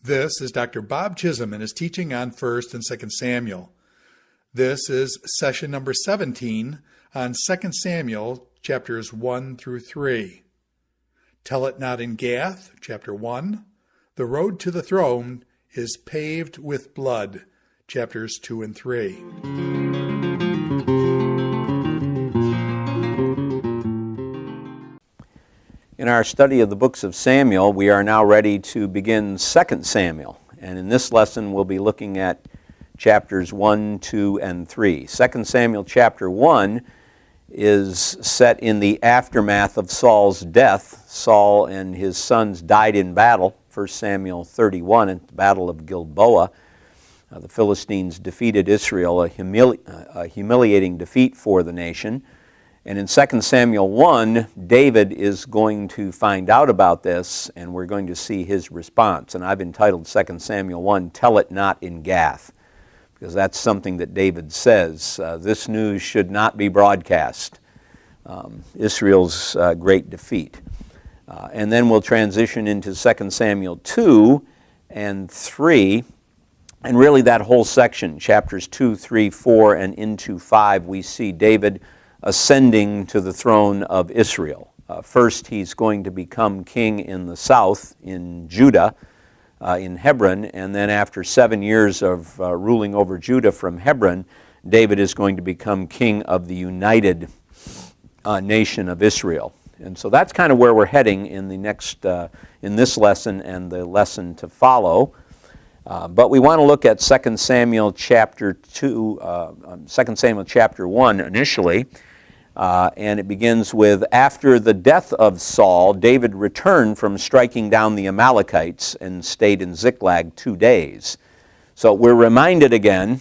This is Dr. Bob Chisholm and his teaching on 1st and 2nd Samuel. This is session number 17 on 2 Samuel chapters 1 through 3. Tell it not in Gath, chapter 1. The road to the throne is paved with blood, chapters 2 and 3. In our study of the books of Samuel, we are now ready to begin 2 Samuel. And in this lesson, we'll be looking at chapters 1, 2, and 3. 2 Samuel chapter 1 is set in the aftermath of Saul's death. Saul and his sons died in battle, 1 Samuel 31, at the Battle of Gilboa. The Philistines defeated Israel, a humiliating defeat for the nation. And in 2 Samuel 1, David is going to find out about this, and we're going to see his response. And I've entitled 2 Samuel 1, Tell It Not in Gath, because that's something that David says. This news should not be broadcast. Israel's great defeat. And then we'll transition into 2 Samuel 2 and 3. And really that whole section, chapters 2, 3, 4, and into 5, we see David ascending to the throne of Israel. First, he's going to become king in the south, in Judah, in Hebron, and then after 7 years of ruling over Judah from Hebron, David is going to become king of the united nation of Israel. And so that's kind of where we're heading in the next, in this lesson and the lesson to follow. But we want to look at 2 Samuel chapter 2, 2 Samuel chapter 1 initially. And it begins with, after the death of Saul, David returned from striking down the Amalekites and stayed in Ziklag 2 days. So we're reminded again,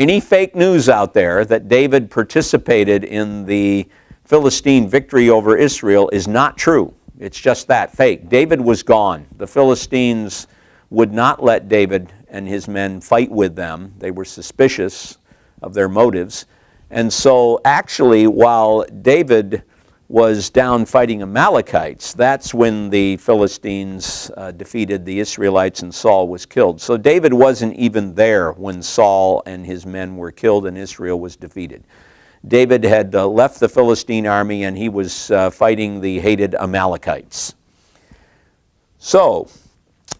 any fake news out there that David participated in the Philistine victory over Israel is not true. It's just that, fake. David was gone. The Philistines would not let David and his men fight with them. They were suspicious of their motives. And so actually, while David was down fighting Amalekites, that's when the Philistines defeated the Israelites and Saul was killed. So David wasn't even there when Saul and his men were killed and Israel was defeated. David had left the Philistine army and he was fighting the hated Amalekites. So,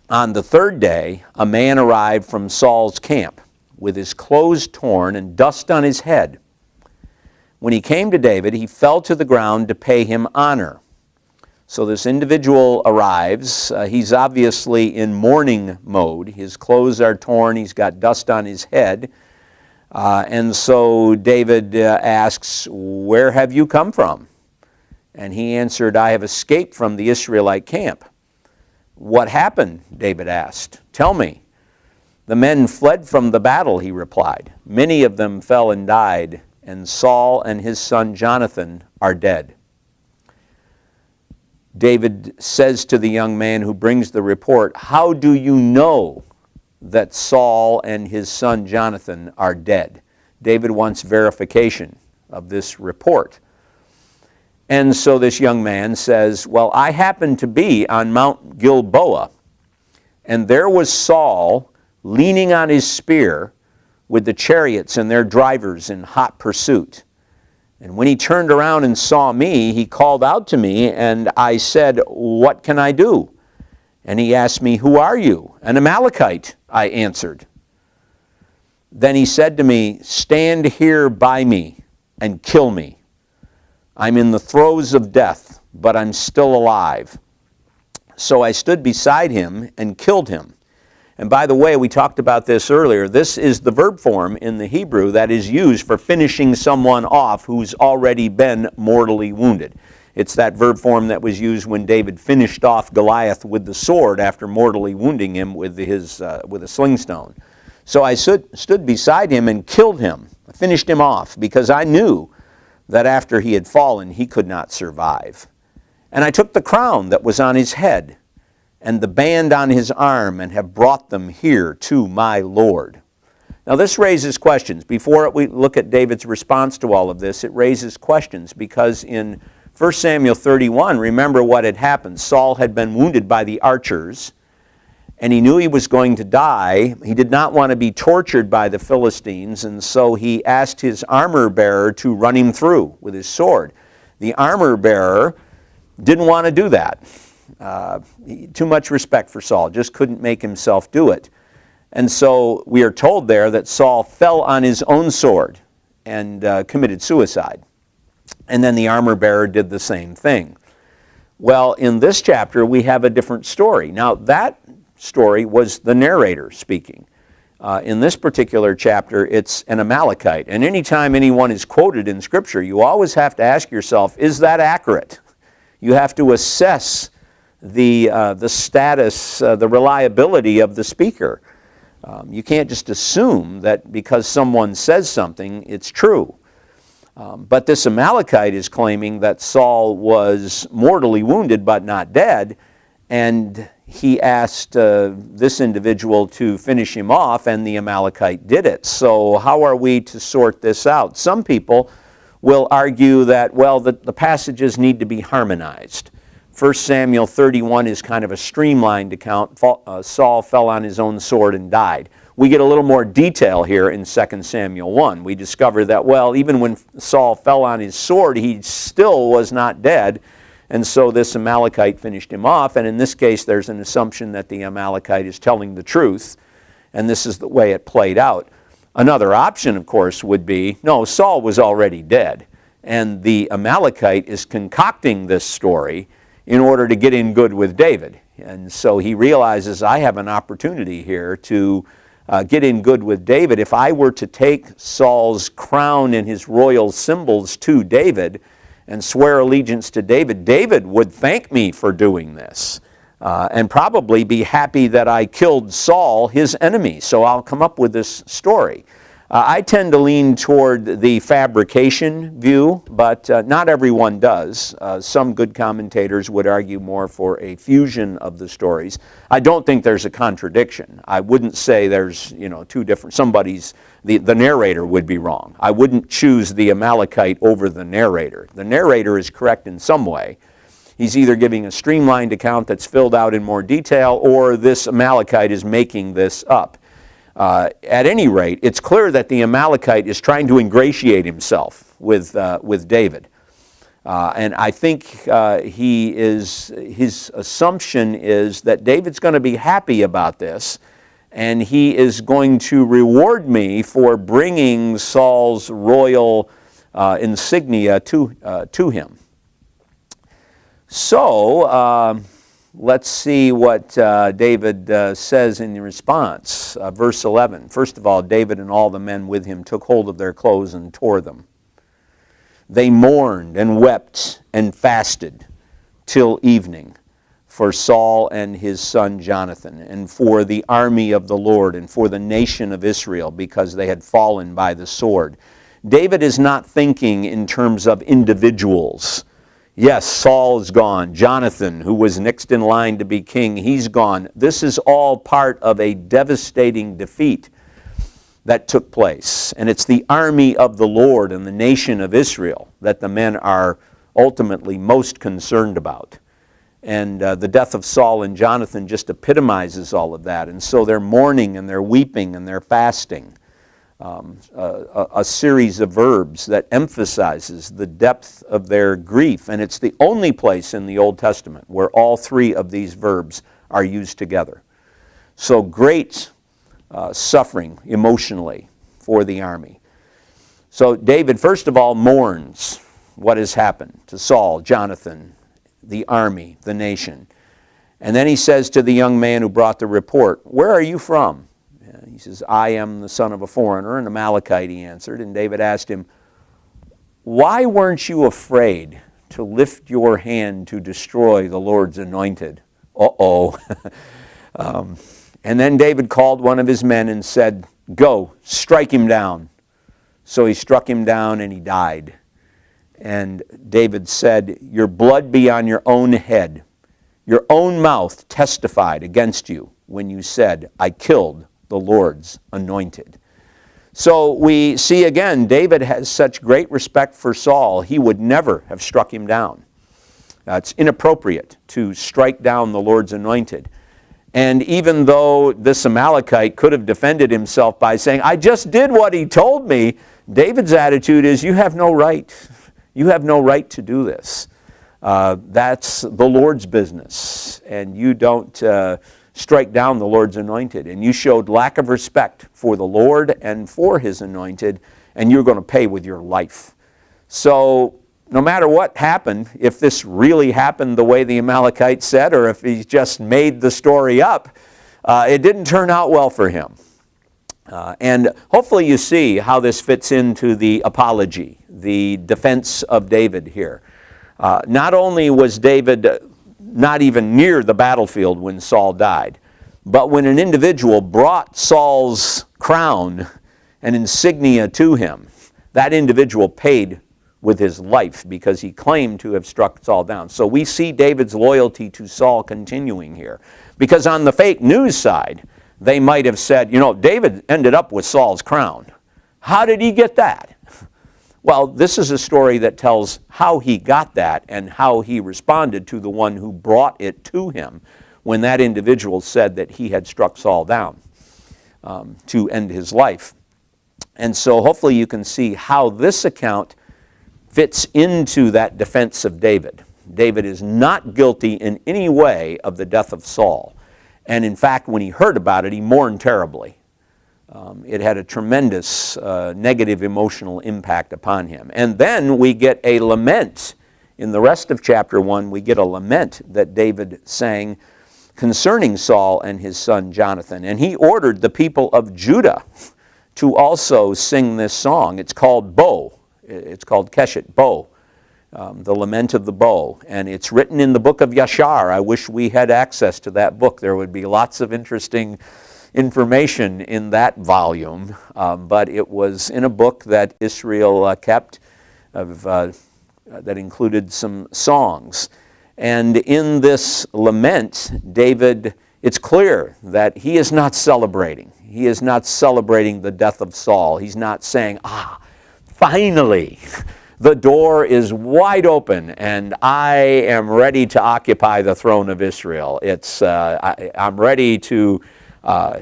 on the third day, a man arrived from Saul's camp with his clothes torn and dust on his head. When he came to David, he fell to the ground to pay him honor. So this individual arrives. He's obviously in mourning mode. His clothes are torn. He's got dust on his head. And so David asks, "Where have you come from?" And he answered, "I have escaped from the Israelite camp." "What happened?" David asked. "Tell me." "The men fled from the battle," he replied. "Many of them fell and died, and Saul and his son Jonathan are dead." David says to the young man who brings the report, "How do you know that Saul and his son Jonathan are dead?" David wants verification of this report. And so this young man says, "Well, I happened to be on Mount Gilboa, and there was Saul leaning on his spear with the chariots and their drivers in hot pursuit. And when he turned around and saw me, he called out to me, and I said, 'What can I do?' And he asked me, 'Who are you?' 'An Amalekite,' I answered. Then he said to me, 'Stand here by me and kill me. I'm in the throes of death, but I'm still alive.' So I stood beside him and killed him." And by the way, we talked about this earlier. This is the verb form in the Hebrew that is used for finishing someone off who's already been mortally wounded. It's that verb form that was used when David finished off Goliath with the sword after mortally wounding him with a sling stone. So I stood beside him and killed him. I finished him off because I knew that after he had fallen, he could not survive. And I took the crown that was on his head and the band on his arm and have brought them here to my Lord. Now this raises questions. Before we look at David's response to all of this, it raises questions because in 1 Samuel 31, remember what had happened. Saul had been wounded by the archers, and he knew he was going to die. He did not want to be tortured by the Philistines, and so he asked his armor-bearer to run him through with his sword. The armor-bearer didn't want to do that. Too much respect for Saul, just couldn't make himself do it. And so we are told there that Saul fell on his own sword and committed suicide. And then the armor-bearer did the same thing. Well, in this chapter, we have a different story. Now, that story was the narrator speaking. In this particular chapter, it's an Amalekite. And anytime anyone is quoted in Scripture, you always have to ask yourself, is that accurate? You have to assess the status, the reliability of the speaker. You can't just assume that because someone says something, it's true. But this Amalekite is claiming that Saul was mortally wounded but not dead, and he asked this individual to finish him off, and the Amalekite did it. So how are we to sort this out? Some people will argue that, well, the passages need to be harmonized. 1 Samuel 31 is kind of a streamlined account. Saul fell on his own sword and died. We get a little more detail here in 2 Samuel 1. We discover that, well, even when Saul fell on his sword, he still was not dead. And so this Amalekite finished him off. And in this case, there's an assumption that the Amalekite is telling the truth. And this is the way it played out. Another option, of course, would be, no, Saul was already dead. And the Amalekite is concocting this story in order to get in good with David. And so he realizes, I have an opportunity here to get in good with David. If I were to take Saul's crown and his royal symbols to David and swear allegiance to David, David would thank me for doing this and probably be happy that I killed Saul, his enemy. So I'll come up with this story. I tend to lean toward the fabrication view, but not everyone does. Some good commentators would argue more for a fusion of the stories. I don't think there's a contradiction. I wouldn't say there's, two different, the narrator would be wrong. I wouldn't choose the Amalekite over the narrator. The narrator is correct in some way. He's either giving a streamlined account that's filled out in more detail, or this Amalekite is making this up. At any rate, it's clear that the Amalekite is trying to ingratiate himself with David. And I think his assumption is that David's going to be happy about this, and he is going to reward me for bringing Saul's royal insignia to him. So, let's see what David says in response. Verse 11. First of all, David and all the men with him took hold of their clothes and tore them. They mourned and wept and fasted till evening for Saul and his son Jonathan, and for the army of the Lord, and for the nation of Israel, because they had fallen by the sword. David is not thinking in terms of individuals. Yes, Saul is gone. Jonathan, who was next in line to be king, he's gone. This is all part of a devastating defeat that took place. And it's the army of the Lord and the nation of Israel that the men are ultimately most concerned about. And the death of Saul and Jonathan just epitomizes all of that. And so they're mourning and they're weeping and they're fasting. A series of verbs that emphasizes the depth of their grief. And it's the only place in the Old Testament where all three of these verbs are used together. So great suffering emotionally for the army. So David, first of all, mourns what has happened to Saul, Jonathan, the army, the nation. And then he says to the young man who brought the report, "Where are you from?" He says, "I am the son of a foreigner, an Amalekite," he answered. And David asked him, "Why weren't you afraid to lift your hand to destroy the Lord's anointed?" And then David called one of his men and said, "Go, strike him down." So he struck him down and he died. And David said, "Your blood be on your own head. Your own mouth testified against you when you said, 'I killed the Lord's anointed.'" So we see again, David has such great respect for Saul, he would never have struck him down. It's inappropriate to strike down the Lord's anointed. And even though this Amalekite could have defended himself by saying, I just did what he told me, David's attitude is, you have no right. You have no right to do this. That's the Lord's business, and you don't strike down the Lord's anointed. And you showed lack of respect for the Lord and for his anointed, and you're going to pay with your life. So no matter what happened, if this really happened the way the Amalekite said, or if he just made the story up, it didn't turn out well for him. And hopefully you see how this fits into the apology, the defense of David here. Not only was David not even near the battlefield when Saul died, but when an individual brought Saul's crown and insignia to him, that individual paid with his life because he claimed to have struck Saul down. So we see David's loyalty to Saul continuing here. Because on the fake news side, they might have said, you know, David ended up with Saul's crown. How did he get that? Well, this is a story that tells how he got that and how he responded to the one who brought it to him when that individual said that he had struck Saul down to end his life. And so hopefully you can see how this account fits into that defense of David. David is not guilty in any way of the death of Saul. And in fact, when he heard about it, he mourned terribly. It had a tremendous negative emotional impact upon him. And then we get a lament. In the rest of chapter 1, we get a lament that David sang concerning Saul and his son Jonathan. And he ordered the people of Judah to also sing this song. It's called Bow. It's called Keshet, Bow, the Lament of the Bow. And it's written in the book of Yashar. I wish we had access to that book. There would be lots of interesting information in that volume, but it was in a book that Israel kept that included some songs. And in this lament, David, it's clear that he is not celebrating. He is not celebrating the death of Saul. He's not saying, finally, the door is wide open and I am ready to occupy the throne of Israel. I'm ready to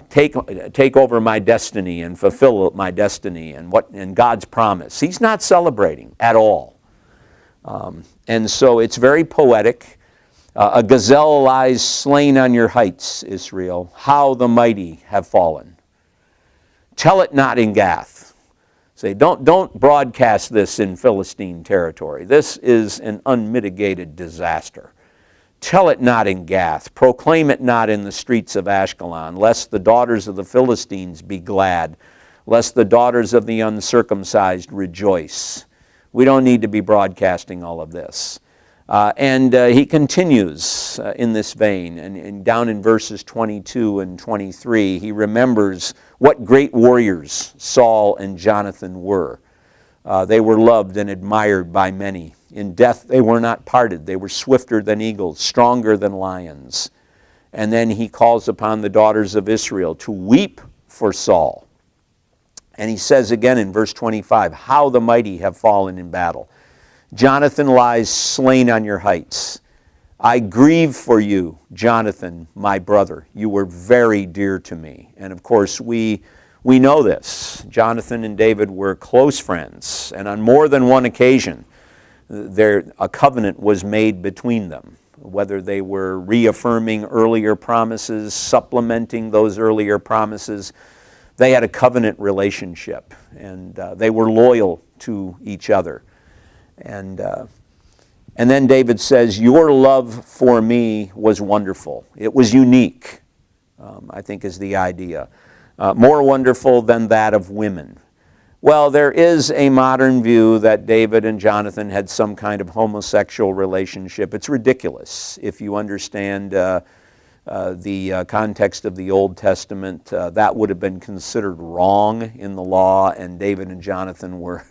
take over my destiny and fulfill my destiny and God's promise. He's not celebrating at all. And so it's very poetic. A gazelle lies slain on your heights, Israel. How the mighty have fallen. Tell it not in Gath. Say, don't broadcast this in Philistine territory. This is an unmitigated disaster. Tell it not in Gath. Proclaim it not in the streets of Ashkelon, lest the daughters of the Philistines be glad, lest the daughters of the uncircumcised rejoice. We don't need to be broadcasting all of this. And he continues in this vein, and down in verses 22 and 23, he remembers what great warriors Saul and Jonathan were. They were loved and admired by many. In death they were not parted. They were swifter than eagles, stronger than lions. And then he calls upon the daughters of Israel to weep for Saul. And he says again in verse 25, how the mighty have fallen in battle. Jonathan lies slain on your heights. I grieve for you, Jonathan, my brother. You were very dear to me. And of course, we know this. Jonathan and David were close friends. And on more than one occasion, a covenant was made between them. Whether they were reaffirming earlier promises, supplementing those earlier promises, they had a covenant relationship. And they were loyal to each other. And then David says, your love for me was wonderful. It was unique, I think is the idea. More wonderful than that of women. Well, there is a modern view that David and Jonathan had some kind of homosexual relationship. It's ridiculous. If you understand the context of the Old Testament, that would have been considered wrong in the law, and David and Jonathan were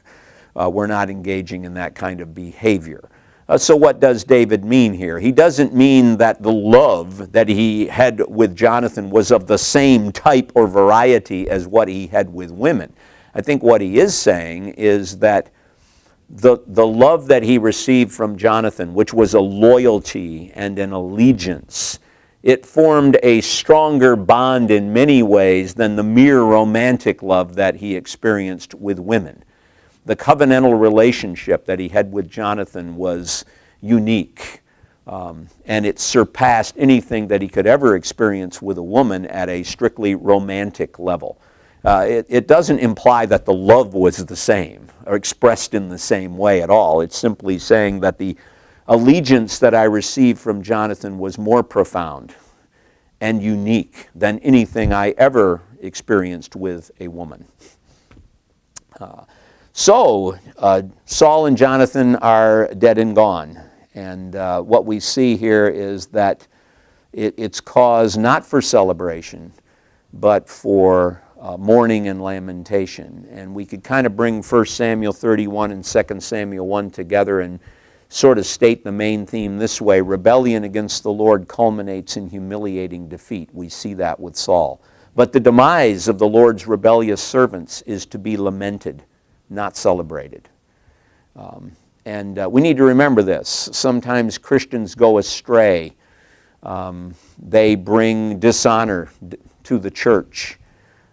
not engaging in that kind of behavior. So what does David mean here? He doesn't mean that the love that he had with Jonathan was of the same type or variety as what he had with women. I think what he is saying is that the love that he received from Jonathan, which was a loyalty and an allegiance, it formed a stronger bond in many ways than the mere romantic love that he experienced with women. The covenantal relationship that he had with Jonathan was unique, and it surpassed anything that he could ever experience with a woman at a strictly romantic level. It doesn't imply that the love was the same or expressed in the same way at all. It's simply saying that the allegiance that I received from Jonathan was more profound and unique than anything I ever experienced with a woman. So Saul and Jonathan are dead and gone. And what we see here is that it's cause not for celebration, but for mourning and lamentation. And we could kind of bring 1 Samuel 31 and 2 Samuel 1 together and sort of state the main theme this way. Rebellion against the Lord culminates in humiliating defeat. We see that with Saul. But the demise of the Lord's rebellious servants is to be lamented, not celebrated. And we need to remember this. Sometimes Christians go astray. They bring dishonor to the church.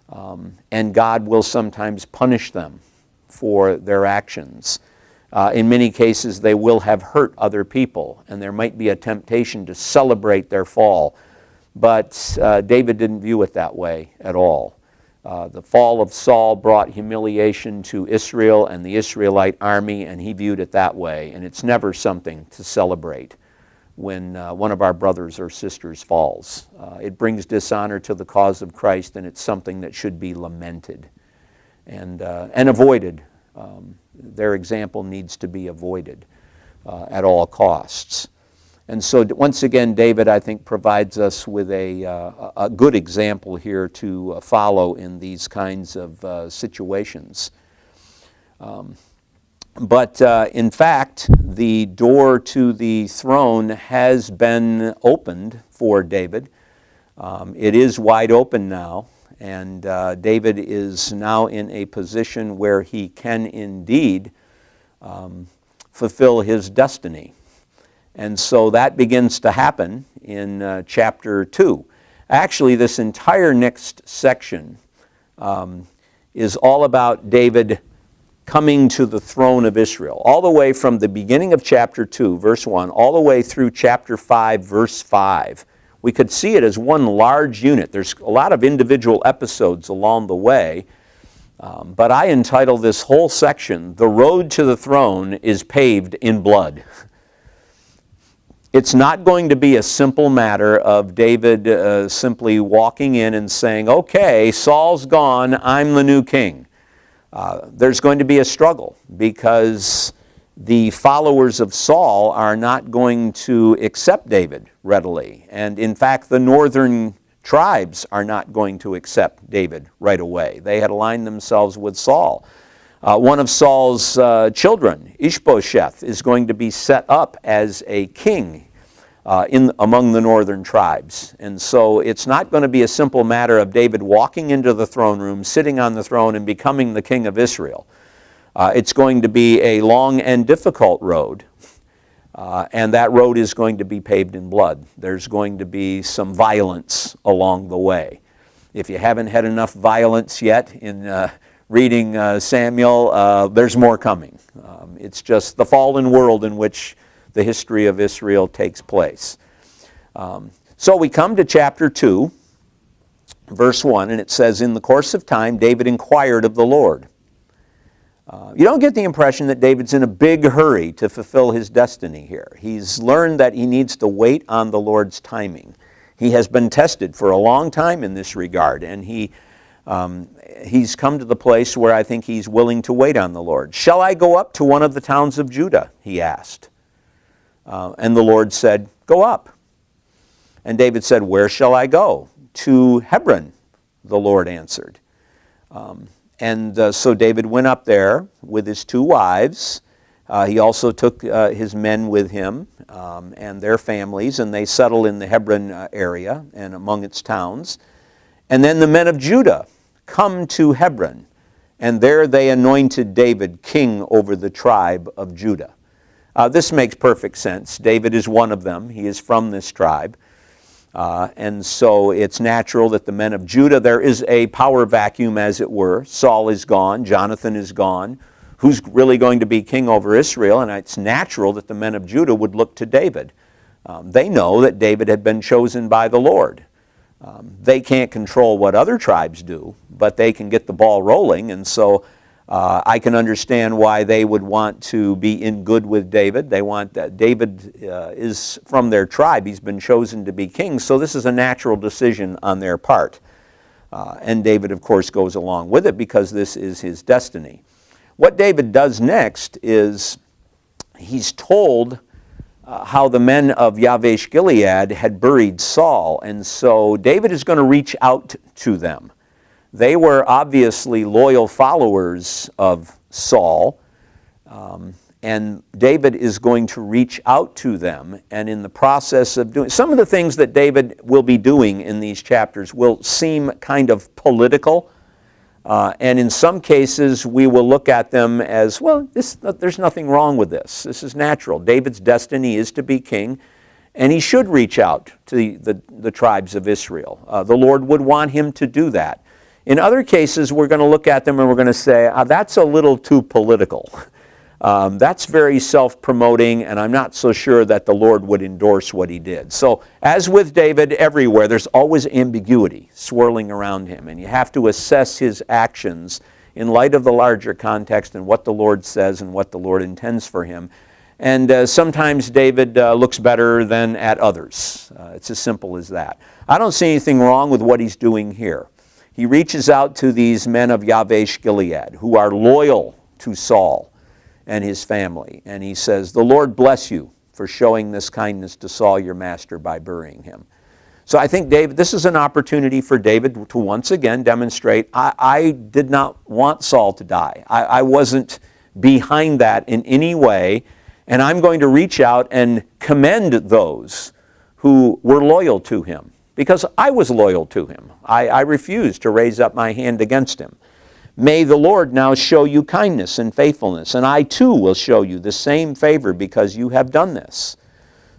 And God will sometimes punish them for their actions. In many cases, they will have hurt other people, and there might be a temptation to celebrate their fall. But David didn't view it that way at all. The fall of Saul brought humiliation to Israel and the Israelite army, and he viewed it that way. And it's never something to celebrate when one of our brothers or sisters falls. It brings dishonor to the cause of Christ, and it's something that should be lamented and avoided. Their example needs to be avoided at all costs. And so once again, David, I think, provides us with a good example here to follow in these kinds of situations. But in fact, the door to the throne has been opened for David. It is wide open now, and David is now in a position where he can indeed fulfill his destiny. And so that begins to happen in chapter 2. Actually, this entire next section is all about David coming to the throne of Israel, all the way from the beginning of chapter 2, verse 1, all the way through chapter 5, verse 5. We could see it as one large unit. There's a lot of individual episodes along the way, but I entitle this whole section, "The Road to the Throne is Paved in Blood." It's not going to be a simple matter of David simply walking in and saying, "Okay, Saul's gone, I'm the new king." There's going to be a struggle because the followers of Saul are not going to accept David readily. And in fact, the northern tribes are not going to accept David right away. They had aligned themselves with Saul. One of Saul's children, Ishbosheth, is going to be set up as a king among the northern tribes. And so it's not going to be a simple matter of David walking into the throne room, sitting on the throne, and becoming the king of Israel. It's going to be a long and difficult road, and that road is going to be paved in blood. There's going to be some violence along the way. If you haven't had enough violence yet in reading Samuel, there's more coming. It's just the fallen world in which the history of Israel takes place. So we come to chapter 2, verse 1, and it says, "In the course of time, David inquired of the Lord." You don't get the impression that David's in a big hurry to fulfill his destiny here. He's learned that he needs to wait on the Lord's timing. He has been tested for a long time in this regard, and he's come to the place where I think he's willing to wait on the Lord. "Shall I go up to one of the towns of Judah?" he asked. And the Lord said, "Go up." And David said, "Where shall I go?" "To Hebron," the Lord answered. So David went up there with his 2 wives. He also took his men with him and their families, and they settled in the Hebron area and among its towns. And then the men of Judah come to Hebron, and there they anointed David king over the tribe of Judah. This makes perfect sense. David is one of them. He is from this tribe. And so it's natural that the men of Judah, there is a power vacuum, as it were. Saul is gone. Jonathan is gone. Who's really going to be king over Israel? And it's natural that the men of Judah would look to David. They know that David had been chosen by the Lord. They can't control what other tribes do, but they can get the ball rolling. And so I can understand why they would want to be in good with David. They want that David is from their tribe. He's been chosen to be king. So this is a natural decision on their part. And David, of course, goes along with it because this is his destiny. What David does next is he's told how the men of Yavesh Gilead had buried Saul. And so David is going to reach out to them. They were obviously loyal followers of Saul, and David is going to reach out to them, and in the process of doing, some of the things that David will be doing in these chapters will seem kind of political, and in some cases we will look at them as, well, there's nothing wrong with this. This is natural. David's destiny is to be king, and he should reach out to the tribes of Israel. The Lord would want him to do that. In other cases, we're going to look at them and we're going to say, that's a little too political. That's very self-promoting, and I'm not so sure that the Lord would endorse what he did. So, as with David everywhere, there's always ambiguity swirling around him, and you have to assess his actions in light of the larger context and what the Lord says and what the Lord intends for him. And sometimes David looks better than at others. It's as simple as that. I don't see anything wrong with what he's doing here. He reaches out to these men of Yavesh Gilead who are loyal to Saul and his family. And he says, the Lord bless you for showing this kindness to Saul your master by burying him. So I think this is an opportunity for David to once again demonstrate, I did not want Saul to die. I wasn't behind that in any way. And I'm going to reach out and commend those who were loyal to him. Because I was loyal to him. I refused to raise up my hand against him. May the Lord now show you kindness and faithfulness, and I too will show you the same favor because you have done this.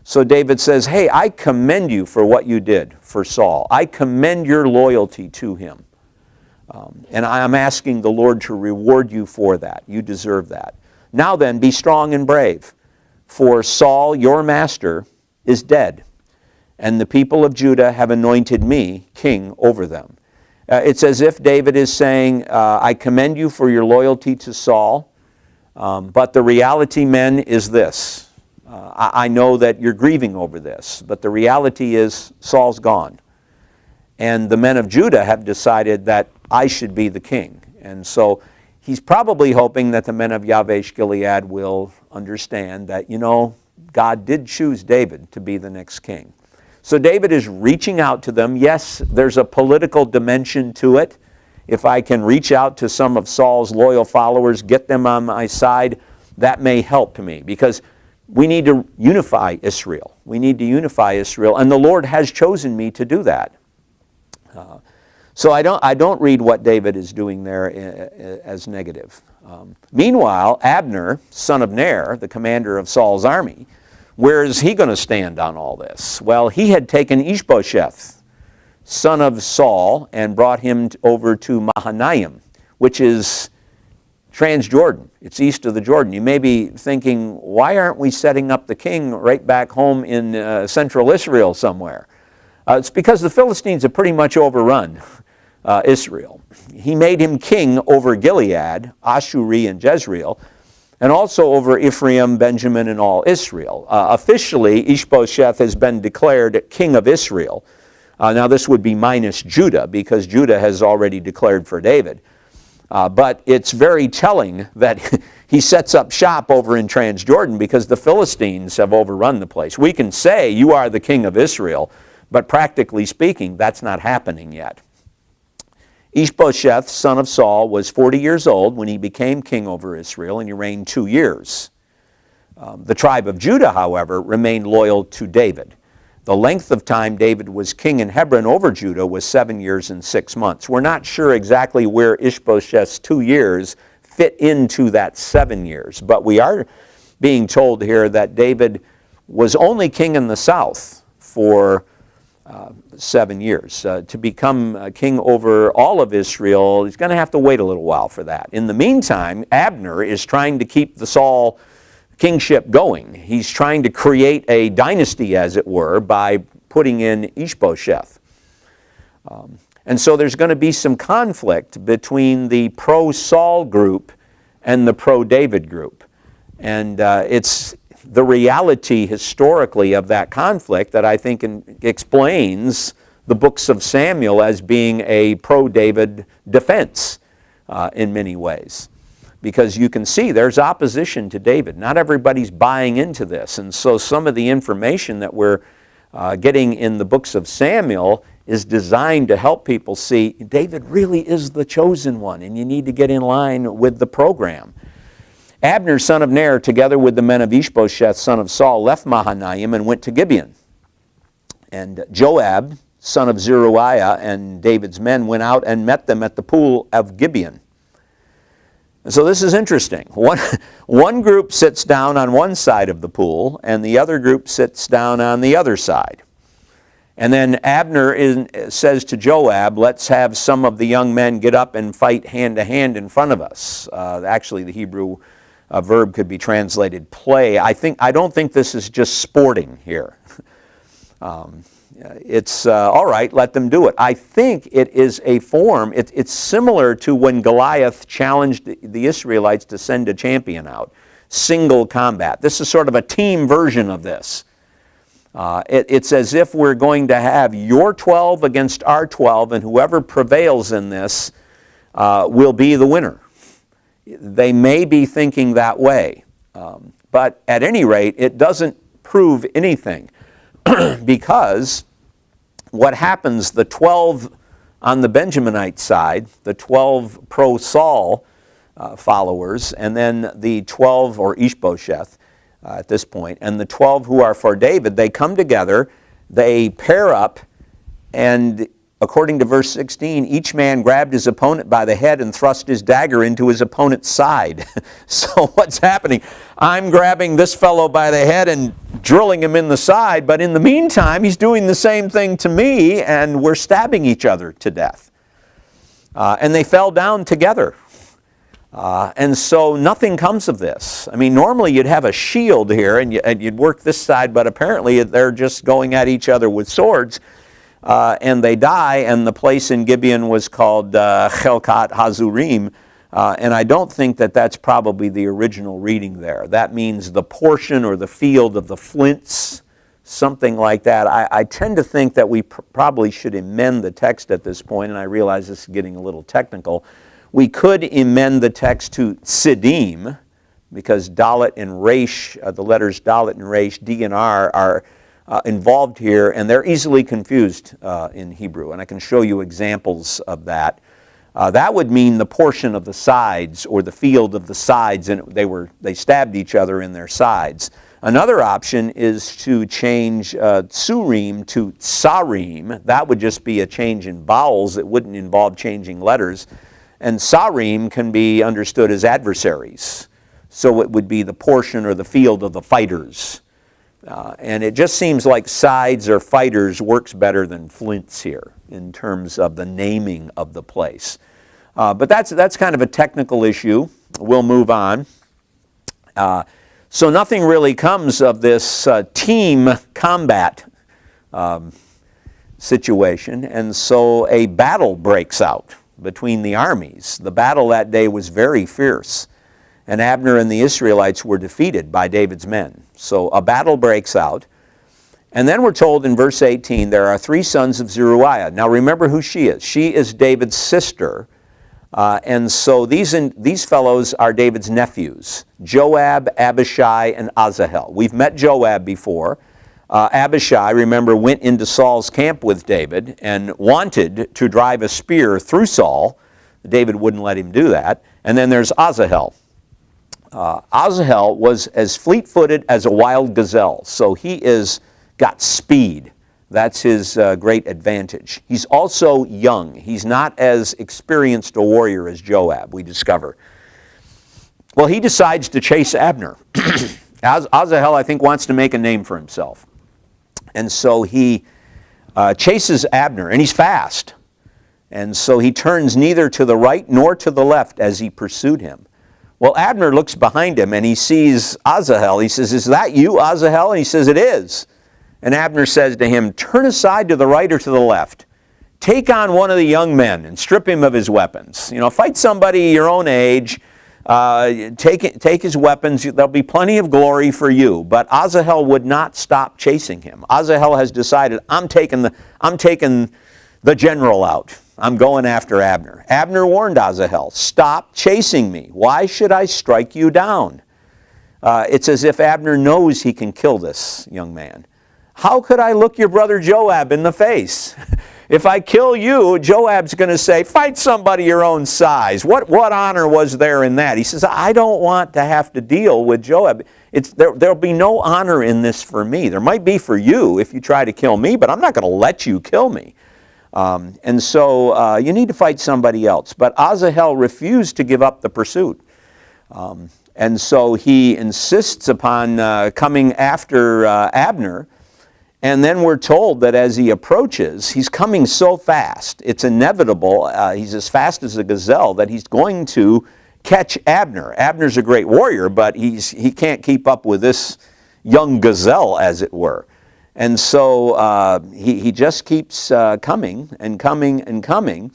So David says, hey, I commend you for what you did for Saul. I commend your loyalty to him. And I am asking the Lord to reward you for that. You deserve that. Now then, be strong and brave, for Saul, your master, is dead. And the people of Judah have anointed me king over them. It's as if David is saying, I commend you for your loyalty to Saul, but the reality, men, is this. I know that you're grieving over this, but the reality is Saul's gone. And the men of Judah have decided that I should be the king. And so he's probably hoping that the men of Yavesh Gilead will understand that, God did choose David to be the next king. So David is reaching out to them. Yes, there's a political dimension to it. If I can reach out to some of Saul's loyal followers, get them on my side, that may help me because we need to unify Israel. We need to unify Israel, and the Lord has chosen me to do that. So I don't read what David is doing there as negative. Meanwhile, Abner, son of Ner, the commander of Saul's army, where is he going to stand on all this? Well, he had taken Ishbosheth, son of Saul, and brought him over to Mahanaim, which is Transjordan. It's east of the Jordan. You may be thinking, why aren't we setting up the king right back home in central Israel somewhere? It's because the Philistines have pretty much overrun Israel. He made him king over Gilead, Ashuri, and Jezreel, and also over Ephraim, Benjamin, and all Israel. Officially, Ishbosheth has been declared king of Israel. Now this would be minus Judah, because Judah has already declared for David. But it's very telling that he sets up shop over in Transjordan because the Philistines have overrun the place. We can say, you are the king of Israel, but practically speaking, that's not happening yet. Ishbosheth, son of Saul, was 40 years old when he became king over Israel, and he reigned 2 years. The tribe of Judah, however, remained loyal to David. The length of time David was king in Hebron over Judah was 7 years and 6 months. We're not sure exactly where Ishbosheth's 2 years fit into that 7 years, but we are being told here that David was only king in the south for 7 years. To become king over all of Israel, he's going to have to wait a little while for that. In the meantime, Abner is trying to keep the Saul kingship going. He's trying to create a dynasty, as it were, by putting in Ishbosheth. And so there's going to be some conflict between the pro-Saul group and the pro-David group. And it's the reality historically of that conflict that I think explains the books of Samuel as being a pro-David defense in many ways. Because you can see there's opposition to David. Not everybody's buying into this. And so some of the information that we're getting in the books of Samuel is designed to help people see David really is the chosen one, and you need to get in line with the program. Abner, son of Ner, together with the men of Ishbosheth, son of Saul, left Mahanaim and went to Gibeon. And Joab, son of Zeruiah, and David's men went out and met them at the pool of Gibeon. And so this is interesting. One group sits down on one side of the pool, and the other group sits down on the other side. And then Abner says to Joab, let's have some of the young men get up and fight hand to hand in front of us. Actually, the Hebrew verb could be translated play. I don't think this is just sporting here. It's all right, let them do it. I think it is a form, it's similar to when Goliath challenged the Israelites to send a champion out. Single combat. This is sort of a team version of this. It's as if we're going to have your 12 against our 12, and whoever prevails in this will be the winner. They may be thinking that way, but at any rate, it doesn't prove anything. Because what happens, the 12 on the Benjaminite side, the 12 pro-Saul followers, and then the 12, or Ishbosheth at this point, and the 12 who are for David, they come together, they pair up, and according to verse 16, each man grabbed his opponent by the head and thrust his dagger into his opponent's side. So what's happening? I'm grabbing this fellow by the head and drilling him in the side, but in the meantime, he's doing the same thing to me, and we're stabbing each other to death. And they fell down together. And so nothing comes of this. I mean, normally you'd have a shield here, and you'd work this side, but apparently they're just going at each other with swords. And they die, and the place in Gibeon was called Chelkat Hazurim, and I don't think that that's probably the original reading there. That means the portion or the field of the flints, something like that. I tend to think that we probably should amend the text at this point, and I realize this is getting a little technical. We could amend the text to Siddim, because Dalet and Resh, the letters Dalet and Resh, D and R, are involved here, and they're easily confused in Hebrew, and I can show you examples of that. That would mean the portion of the sides, or the field of the sides, and they stabbed each other in their sides. Another option is to change Tsurim to Sarim. That would just be a change in vowels. It wouldn't involve changing letters. And Sarim can be understood as adversaries. So it would be the portion or the field of the fighters. And it just seems like sides or fighters works better than flints here in terms of the naming of the place. But that's kind of a technical issue. We'll move on. So nothing really comes of this team combat situation, and so a battle breaks out between the armies. The battle that day was very fierce, and Abner and the Israelites were defeated by David's men. So a battle breaks out. And then we're told in verse 18, there are 3 sons of Zeruiah. Now remember who she is. She is David's sister. And so these fellows are David's nephews, Joab, Abishai, and Asahel. We've met Joab before. Abishai, remember, went into Saul's camp with David and wanted to drive a spear through Saul. David wouldn't let him do that. And then there's Asahel. Asahel was as fleet-footed as a wild gazelle, so he got speed. That's his great advantage. He's also young. He's not as experienced a warrior as Joab, we discover. Well, he decides to chase Abner. Asahel, I think, wants to make a name for himself. And so he chases Abner, and he's fast. And so he turns neither to the right nor to the left as he pursued him. Well, Abner looks behind him, and he sees Asahel. He says, "Is that you, Asahel?" And he says, "It is." And Abner says to him, "Turn aside to the right or to the left. Take on one of the young men and strip him of his weapons. Fight somebody your own age. Take his weapons. There'll be plenty of glory for you." But Asahel would not stop chasing him. Asahel has decided, I'm taking the general out. I'm going after Abner. Abner warned Asahel, "Stop chasing me. Why should I strike you down?" It's as if Abner knows he can kill this young man. "How could I look your brother Joab in the face? If I kill you, Joab's going to say, 'Fight somebody your own size.' What honor was there in that?" He says, "I don't want to have to deal with Joab. There'll be no honor in this for me. There might be for you if you try to kill me, but I'm not going to let you kill me. And so you need to fight somebody else." But Asahel refused to give up the pursuit. And so he insists upon coming after Abner. And then we're told that as he approaches, he's coming so fast, it's inevitable, he's as fast as a gazelle, that he's going to catch Abner. Abner's a great warrior, but he can't keep up with this young gazelle, as it were. And so he just keeps coming and coming and coming.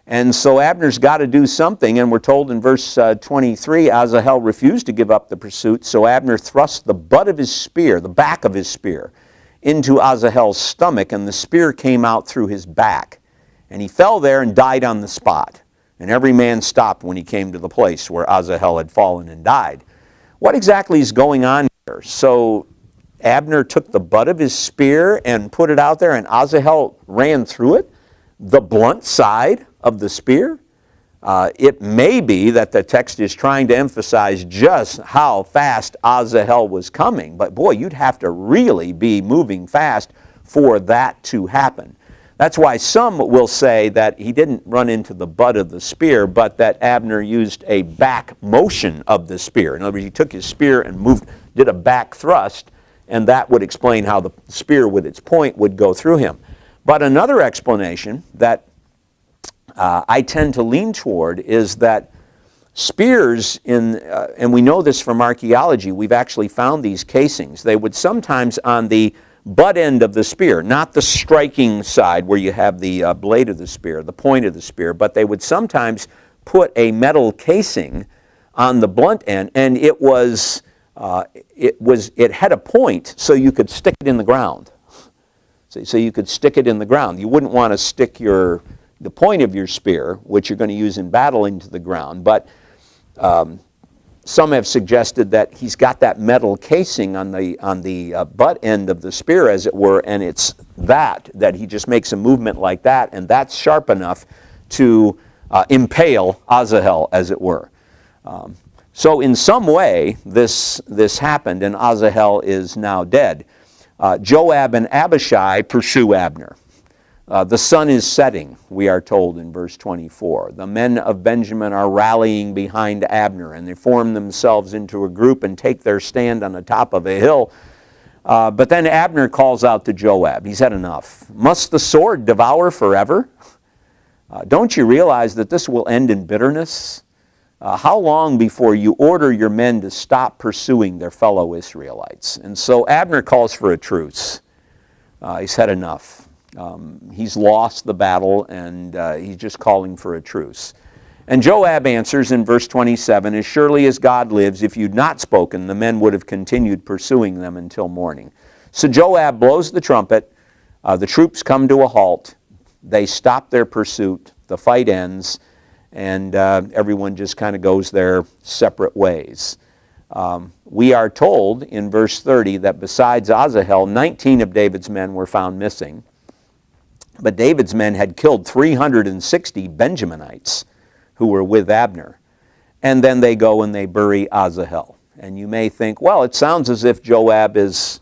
And so Abner's got to do something, and we're told in verse 23, Asahel refused to give up the pursuit, so Abner thrust the butt of his spear, the back of his spear, into Asahel's stomach, and the spear came out through his back. And he fell there and died on the spot. And every man stopped when he came to the place where Asahel had fallen and died. What exactly is going on here? So Abner took the butt of his spear and put it out there, and Asahel ran through it, the blunt side of the spear. It may be that the text is trying to emphasize just how fast Asahel was coming, but boy, you'd have to really be moving fast for that to happen. That's why some will say that he didn't run into the butt of the spear, but that Abner used a back motion of the spear. In other words, he took his spear and did a back thrust, and that would explain how the spear with its point would go through him. But another explanation that I tend to lean toward is that spears, and we know this from archaeology, we've actually found these casings. They would sometimes on the butt end of the spear, not the striking side where you have the blade of the spear, the point of the spear, but they would sometimes put a metal casing on the blunt end, and it had a point so you could stick it in the ground. So you could stick it in the ground. You wouldn't want to stick the point of your spear, which you're going to use in battle, into the ground. But some have suggested that he's got that metal casing on the butt end of the spear, as it were, and it's that he just makes a movement like that, and that's sharp enough to impale Asahel, as it were. So in some way, this happened, and Asahel is now dead. Joab and Abishai pursue Abner. The sun is setting, we are told in verse 24. The men of Benjamin are rallying behind Abner, and they form themselves into a group and take their stand on the top of a hill. But then Abner calls out to Joab. He's had enough. "Must the sword devour forever? Don't you realize that this will end in bitterness? How long before you order your men to stop pursuing their fellow Israelites?" And so Abner calls for a truce. He's had enough. He's lost the battle, and he's just calling for a truce. And Joab answers in verse 27, "As surely as God lives, if you'd not spoken, the men would have continued pursuing them until morning." So Joab blows the trumpet. The troops come to a halt. They stop their pursuit. The fight ends, and everyone just kind of goes their separate ways. We are told in verse 30 that besides Asahel, 19 of David's men were found missing. But David's men had killed 360 Benjaminites who were with Abner. And then they go and they bury Asahel. And you may think, well, it sounds as if Joab is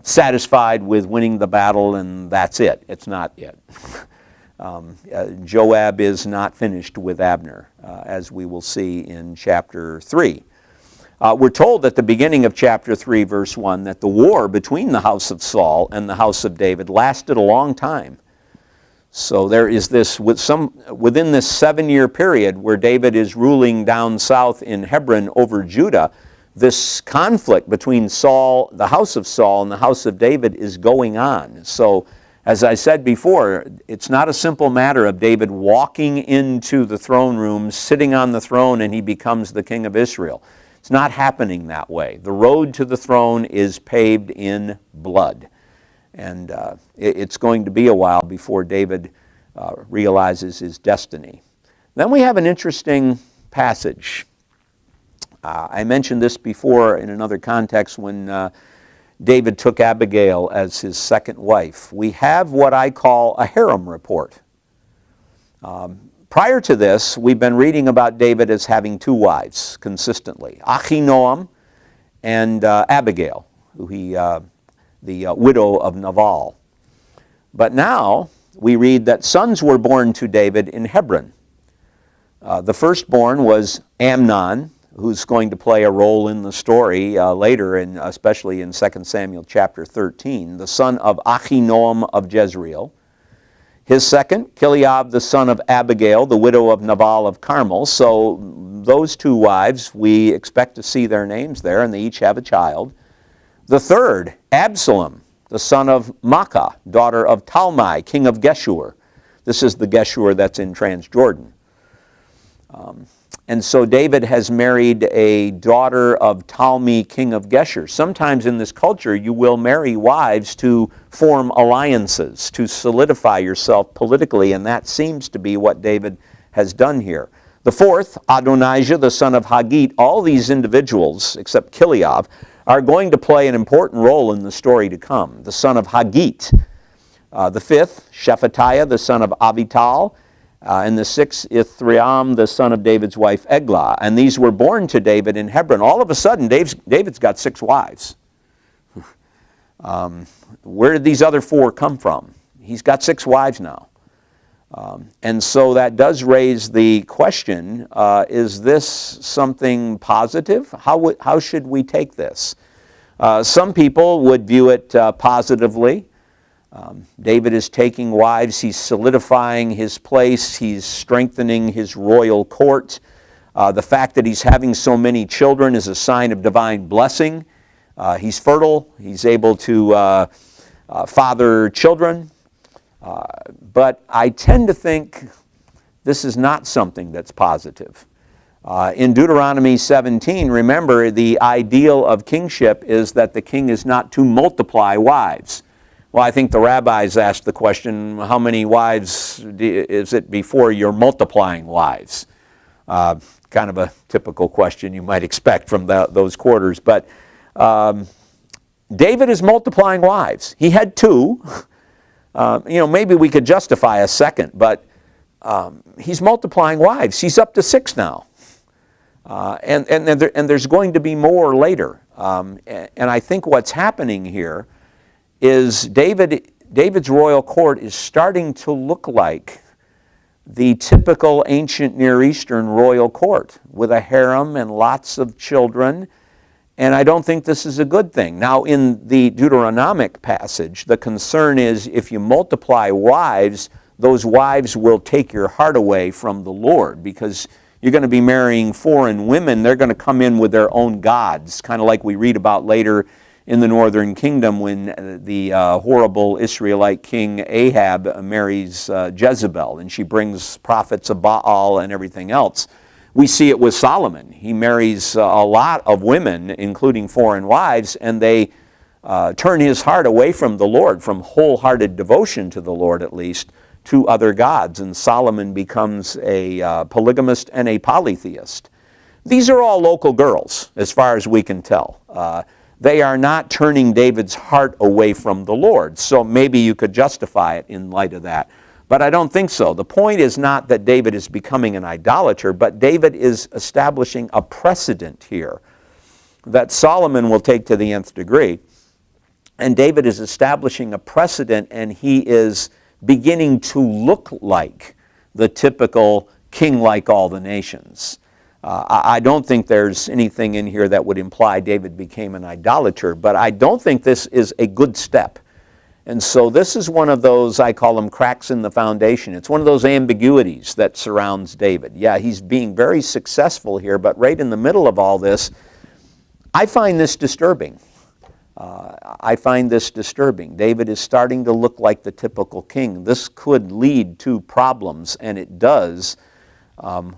satisfied with winning the battle and that's it. It's not it. Joab is not finished with Abner, as we will see in chapter 3. We're told at the beginning of chapter 3, verse 1, that the war between the house of Saul and the house of David lasted a long time. So there is this, within this 7-year period where David is ruling down south in Hebron over Judah, this conflict between Saul, the house of Saul, and the house of David is going on. So, as I said before, it's not a simple matter of David walking into the throne room, sitting on the throne, and he becomes the king of Israel. It's not happening that way. The road to the throne is paved in blood. And it's going to be a while before David realizes his destiny. Then we have an interesting passage. I mentioned this before in another context when David took Abigail as his second wife. We have what I call a harem report. Prior to this, we've been reading about David as having 2 wives consistently, Ahinoam and Abigail, who the widow of Nabal. But now we read that sons were born to David in Hebron. The firstborn was Amnon, who's going to play a role in the story later, especially in 2 Samuel chapter 13, the son of Ahinoam of Jezreel. His second, Chileab, the son of Abigail, the widow of Nabal of Carmel. So those 2 wives, we expect to see their names there, and they each have a child. The third, Absalom, the son of Maacah, daughter of Talmai, king of Geshur. This is the Geshur that's in Transjordan. And so David has married a daughter of Talmai, king of Geshur. Sometimes in this culture you will marry wives to form alliances, to solidify yourself politically, and that seems to be what David has done here. The fourth, Adonijah, the son of Haggith. All these individuals, except Chileab, are going to play an important role in the story to come, the son of Haggith. The fifth, Shephatiah, the son of Avital. And the sixth, Ithream, the son of David's wife, Eglah. And these were born to David in Hebron. All of a sudden, David's got 6 wives. Where did these other 4 come from? He's got 6 wives now. And so that does raise the question, is this something positive? How should we take this? Some people would view it positively. David is taking wives, he's solidifying his place, he's strengthening his royal court. The fact that he's having so many children is a sign of divine blessing. He's fertile, he's able to father children. But I tend to think this is not something that's positive. In Deuteronomy 17, remember, the ideal of kingship is that the king is not to multiply wives. Well, I think the rabbis asked the question, how many wives is it before you're multiplying wives? Kind of a typical question you might expect from those quarters. But David is multiplying wives. He had 2. Maybe we could justify a second, but he's multiplying wives. He's up to 6 now. And there's going to be more later. And I think what's happening here is David's royal court is starting to look like the typical ancient Near Eastern royal court with a harem and lots of children, and I don't think this is a good thing. Now, in the Deuteronomic passage, the concern is if you multiply wives, those wives will take your heart away from the Lord, because you're going to be marrying foreign women. They're going to come in with their own gods, kind of like we read about later in the northern kingdom when the horrible Israelite king Ahab marries Jezebel, and she brings prophets of Baal and everything else. We see it with Solomon. He marries a lot of women, including foreign wives, and they turn his heart away from the Lord, from wholehearted devotion to the Lord at least, to other gods, and Solomon becomes a polygamist and a polytheist. These are all local girls, as far as we can tell. They are not turning David's heart away from the Lord. So maybe you could justify it in light of that. But I don't think so. The point is not that David is becoming an idolater, but David is establishing a precedent here that Solomon will take to the nth degree. And David is establishing a precedent, and he is beginning to look like the typical king like all the nations. I don't think there's anything in here that would imply David became an idolater, but I don't think this is a good step. And so this is one of those, I call them cracks in the foundation. It's one of those ambiguities that surrounds David. Yeah, he's being very successful here, but right in the middle of all this, I find this disturbing. I find this disturbing. David is starting to look like the typical king. This could lead to problems, and it does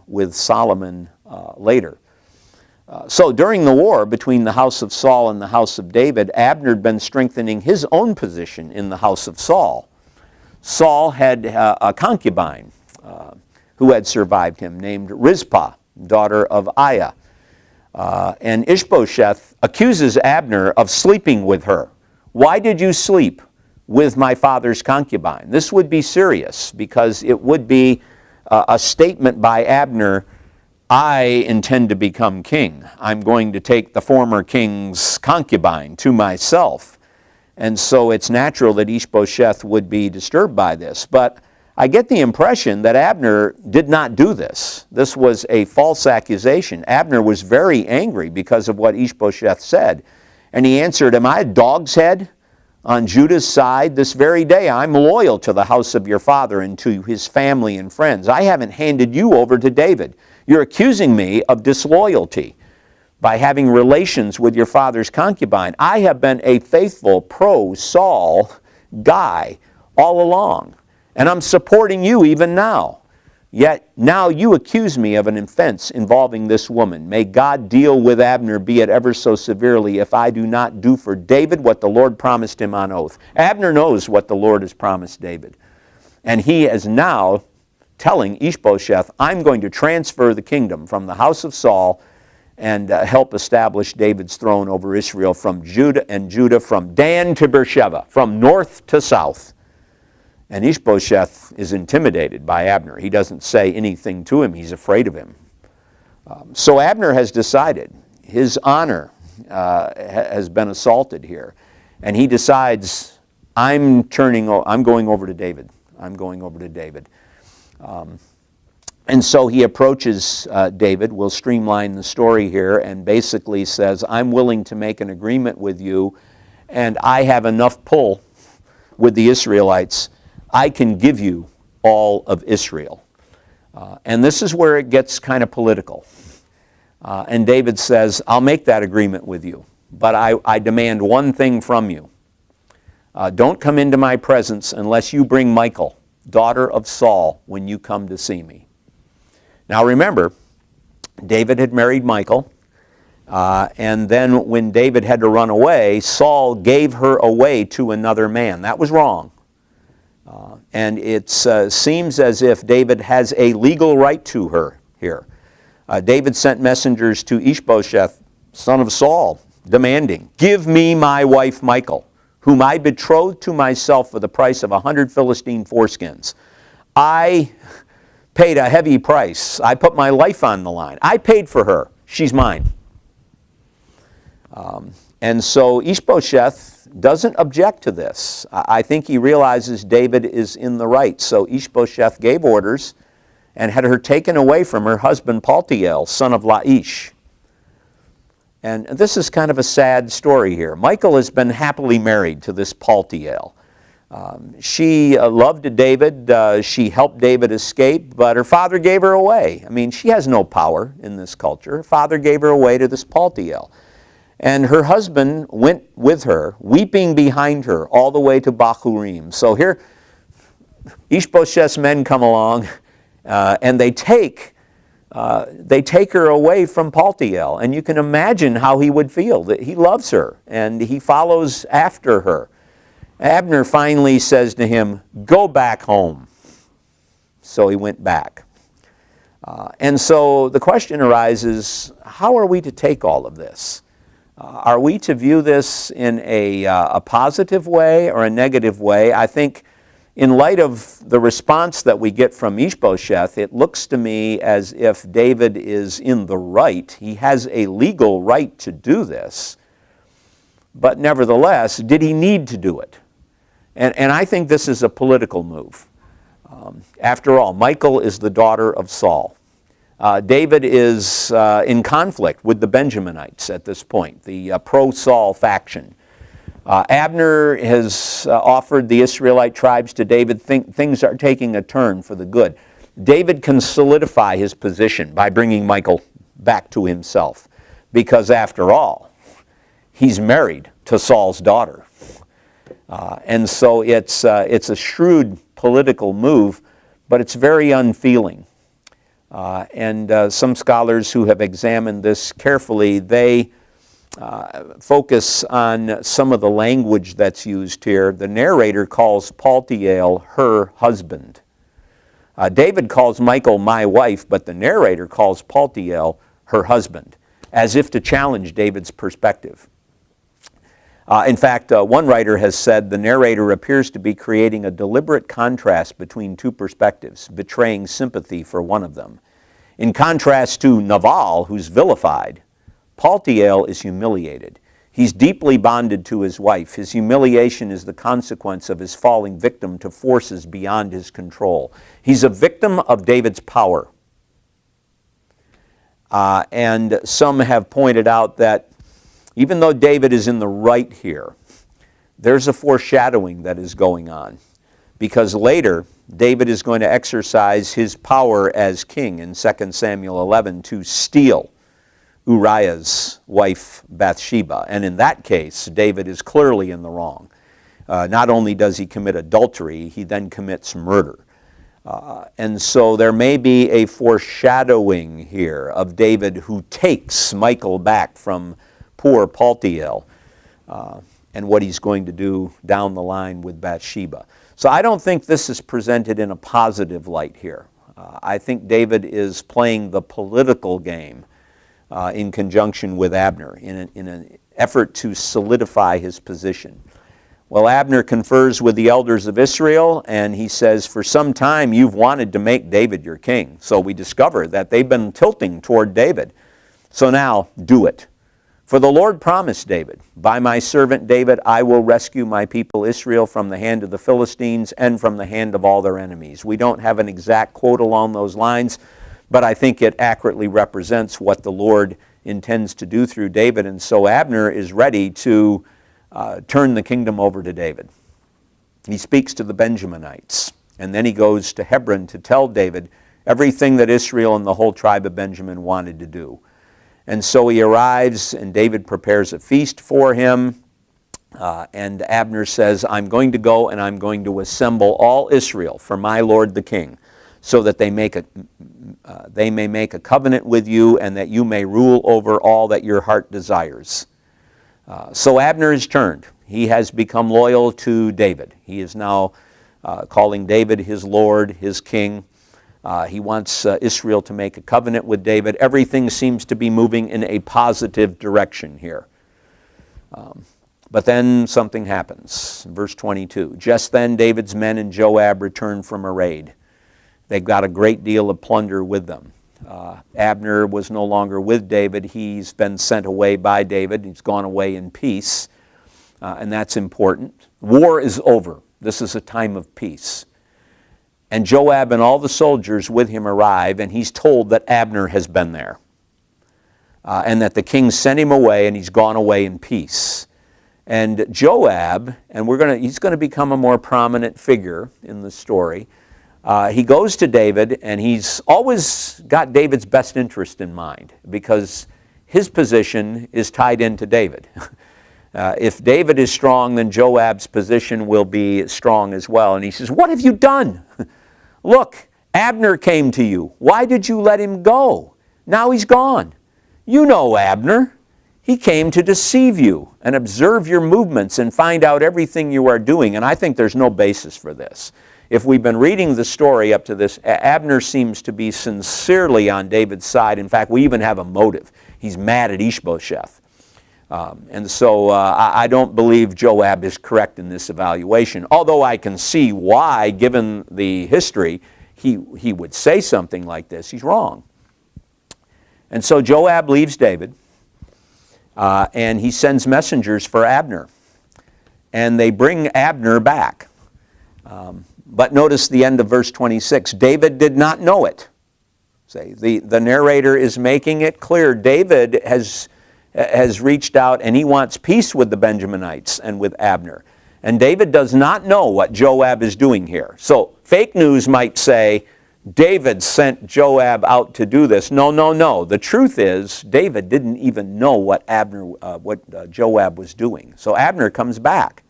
with Solomon later. So during the war between the house of Saul and the house of David, Abner had been strengthening his own position in the house of Saul. Saul had a concubine who had survived him named Rizpah, daughter of Aiah. And Ishbosheth accuses Abner of sleeping with her. Why did you sleep with my father's concubine? This would be serious because it would be a statement by Abner, I intend to become king. I'm going to take the former king's concubine to myself. And so it's natural that Ishbosheth would be disturbed by this. But I get the impression that Abner did not do this. This was a false accusation. Abner was very angry because of what Ishbosheth said. And he answered, am I a dog's head on Judah's side? This very day I'm loyal to the house of your father and to his family and friends. I haven't handed you over to David. You're accusing me of disloyalty by having relations with your father's concubine. I have been a faithful pro-Saul guy all along, and I'm supporting you even now. Yet now you accuse me of an offense involving this woman. May God deal with Abner, be it ever so severely, if I do not do for David what the Lord promised him on oath. Abner knows what the Lord has promised David. And he is now telling Ishbosheth, I'm going to transfer the kingdom from the house of Saul and help establish David's throne over Israel from Judah from Dan to Beersheba, from north to south. And Ishbosheth is intimidated by Abner. He doesn't say anything to him. He's afraid of him. So Abner has decided. His honor has been assaulted here. And he decides, I'm going over to David. I'm going over to David. And so he approaches David. We'll streamline the story here and basically says, I'm willing to make an agreement with you, and I have enough pull with the Israelites. I can give you all of Israel. And this is where it gets kind of political. And David says, I'll make that agreement with you, but I demand one thing from you. Don't come into my presence unless you bring Michal, daughter of Saul, when you come to see me. Now remember, David had married Michal, and then when David had to run away, Saul gave her away to another man. That was wrong. And it seems as if David has a legal right to her here. David sent messengers to Ishbosheth, son of Saul, demanding, give me my wife Michal, whom I betrothed to myself for the price of 100 Philistine foreskins. I paid a heavy price. I put my life on the line. I paid for her. She's mine. And so Ishbosheth doesn't object to this. I think he realizes David is in the right. So Ishbosheth gave orders and had her taken away from her husband Paltiel, son of Laish. And this is kind of a sad story here. Michal has been happily married to this Paltiel. She loved David. She helped David escape, but her father gave her away. I mean, she has no power in this culture. Her father gave her away to this Paltiel. And her husband went with her, weeping behind her, all the way to Bahurim. So here, Ishbosheth's men come along, and they take her away from Paltiel. And you can imagine how he would feel. That he loves her, and he follows after her. Abner finally says to him, go back home. So he went back. And so the question arises, how are we to take all of this? Are we to view this in a positive way or a negative way? I think in light of the response that we get from Ishbosheth, it looks to me as if David is in the right. He has a legal right to do this. but nevertheless, did he need to do it? And I think this is a political move. After all, Michal is the daughter of Saul. David is in conflict with the Benjaminites at this point, the pro-Saul faction. Abner has offered the Israelite tribes to David. Things are taking a turn for the good. David can solidify his position by bringing Michal back to himself, because after all, he's married to Saul's daughter. And so it's a shrewd political move, but it's very unfeeling. And some scholars who have examined this carefully, they focus on some of the language that's used here. The narrator calls Paltiel her husband. David calls Michal my wife, but the narrator calls Paltiel her husband, as if to challenge David's perspective. In fact, one writer has said the narrator appears to be creating a deliberate contrast between two perspectives, betraying sympathy for one of them. In contrast to Nabal, who's vilified, Paltiel is humiliated. He's deeply bonded to his wife. His humiliation is the consequence of his falling victim to forces beyond his control. He's a victim of David's power. And some have pointed out that even though David is in the right here, there's a foreshadowing that is going on. Because later, David is going to exercise his power as king in 2 Samuel 11 to steal Uriah's wife Bathsheba. And in that case, David is clearly in the wrong. Not only does he commit adultery, he then commits murder. And so there may be a foreshadowing here of David who takes Michal back from poor Paltiel and what he's going to do down the line with Bathsheba. So I don't think this is presented in a positive light here. I think David is playing the political game in conjunction with Abner in an effort to solidify his position. Well, Abner confers with the elders of Israel, and he says, for some time you've wanted to make David your king. So we discover that they've been tilting toward David. So now, do it. For the Lord promised David, by my servant David I will rescue my people Israel from the hand of the Philistines and from the hand of all their enemies. We don't have an exact quote along those lines, but I think it accurately represents what the Lord intends to do through David. And so Abner is ready to turn the kingdom over to David. He speaks to the Benjaminites, and then he goes to Hebron to tell David everything that Israel and the whole tribe of Benjamin wanted to do. And so he arrives, and David prepares a feast for him. And Abner says, I'm going to go and I'm going to assemble all Israel for my Lord the king, so that they may make a covenant with you, and that you may rule over all that your heart desires. So Abner is turned. He has become loyal to David. He is now calling David his Lord, his king. He wants Israel to make a covenant with David. Everything seems to be moving in a positive direction here. But then something happens. Verse 22, just then David's men and Joab returned from a raid. They've got a great deal of plunder with them. Abner was no longer with David. He's been sent away by David. He's gone away in peace, and that's important. War is over. This is a time of peace. And Joab and all the soldiers with him arrive, and he's told that Abner has been there, and that the king sent him away, and he's gone away in peace. And Joab, and he's going to become a more prominent figure in the story. He goes to David, and he's always got David's best interest in mind, because his position is tied into David. If David is strong, then Joab's position will be strong as well. And he says, what have you done? Look, Abner came to you. Why did you let him go? Now he's gone. You know Abner. He came to deceive you and observe your movements and find out everything you are doing. And I think there's no basis for this. If we've been reading the story up to this, Abner seems to be sincerely on David's side. In fact, we even have a motive. He's mad at Ishbosheth. And so I don't believe Joab is correct in this evaluation, although I can see why, given the history, he would say something like this. He's wrong. And so Joab leaves David, and he sends messengers for Abner. And they bring Abner back. But notice the end of verse 26. David did not know it. The narrator is making it clear. David has reached out and he wants peace with the Benjaminites and with Abner. And David does not know what Joab is doing here. So fake news might say, David sent Joab out to do this. No, no, no. The truth is, David didn't even know what Joab was doing. So Abner comes back.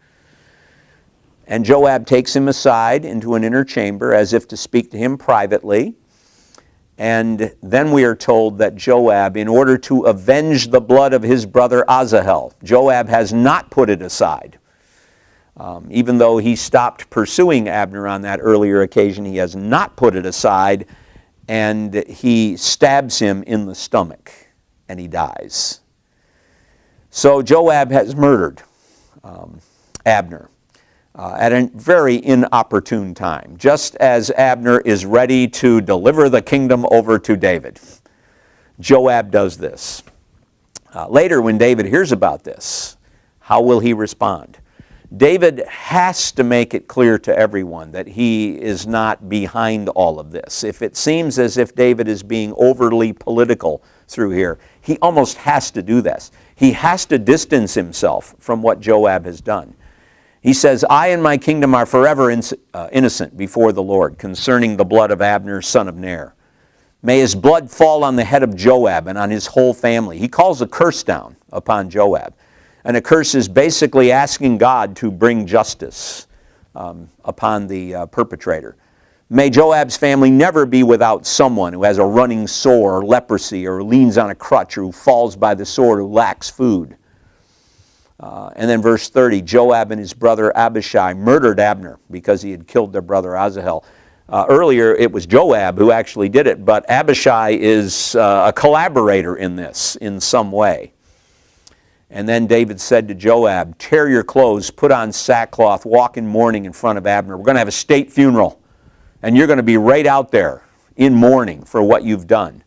And Joab takes him aside into an inner chamber as if to speak to him privately. And then we are told that Joab, in order to avenge the blood of his brother Asahel, Joab has not put it aside. Even though he stopped pursuing Abner on that earlier occasion, he has not put it aside, and he stabs him in the stomach, and he dies. So Joab has murdered Abner at a very inopportune time, just as Abner is ready to deliver the kingdom over to David. Joab does this. Later, when David hears about this, how will he respond? David has to make it clear to everyone that he is not behind all of this. If it seems as if David is being overly political through here, he almost has to do this. He has to distance himself from what Joab has done. He says, I and my kingdom are forever innocent before the Lord concerning the blood of Abner, son of Ner. May his blood fall on the head of Joab and on his whole family. He calls a curse down upon Joab. And a curse is basically asking God to bring justice upon the perpetrator. May Joab's family never be without someone who has a running sore or leprosy or leans on a crutch or who falls by the sword, who lacks food. And then verse 30, Joab and his brother Abishai murdered Abner because he had killed their brother Asahel. Earlier it was Joab who actually did it, but Abishai is a collaborator in this in some way. And then David said to Joab, tear your clothes, put on sackcloth, walk in mourning in front of Abner. We're going to have a state funeral, and you're going to be right out there in mourning for what you've done.